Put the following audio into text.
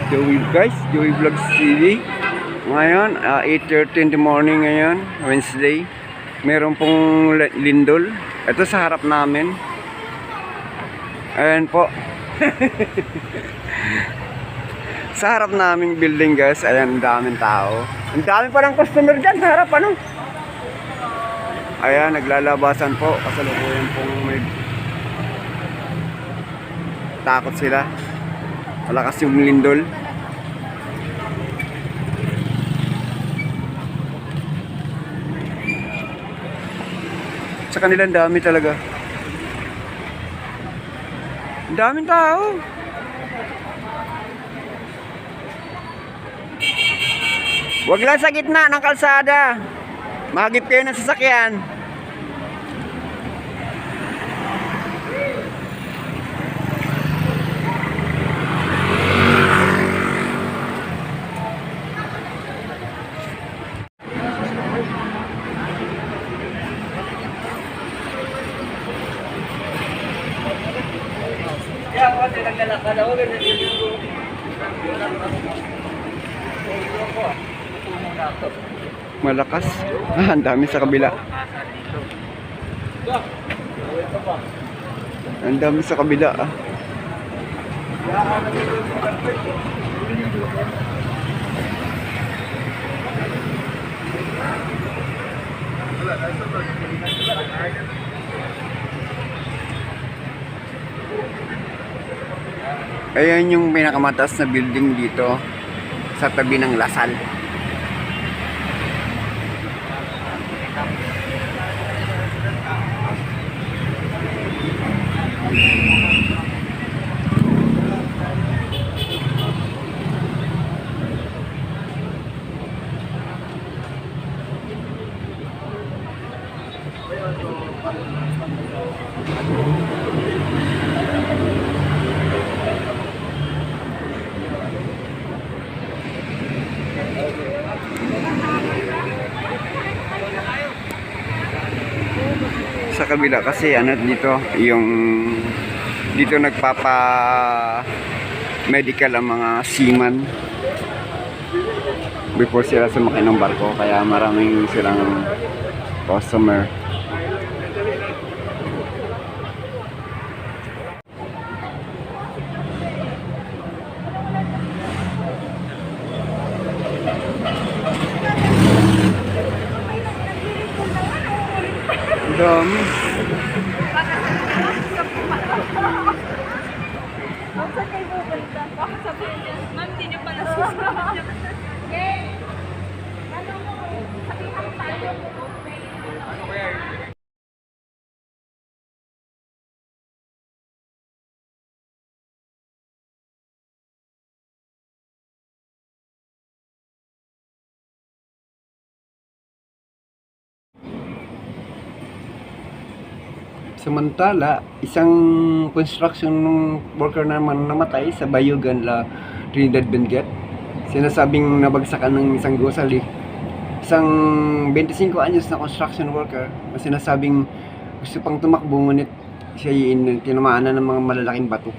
Joey guys, Joey Vlogs TV. Ngayon, 8:30 in the morning ngayon, Wednesday. Meron pong lindol. Ito sa harap namin. Ayan po. Sa harap naming building guys, ayan, daming tao. Ang dami pa ng customer dyan sa harap, ano? Ayan, naglalabasan po. Kasalukuyan pong may takot sila. Malakas yung lindol. Sa kanilang dami talaga. Daming tao. Huwag lang sa gitna ng kalsada. Mahagip kayo ng sasakyan. Malakas. Ang dami sa kabila. Ang dami sa kabila. Ayan yung pinakamataas na building dito sa tabi ng Lasal. Sa kabila kasi ano dito yung dito nagpapa medical ang mga seaman before sila sumakay ng barko, kaya maraming silang customer. Dami. Saan kayo pupunta? Baka sabihin niya, ma'am, hindi niyo pa nasusunod. Samantala, isang construction worker naman namatay sa Bayugan, Trinidad Benguet. Sinasabing nabagsakan ng isang gusali. Isang 25 anyos na construction worker na sinasabing gusto pang tumakbo, ngunit siya tinamaan na ng mga malalaking bato.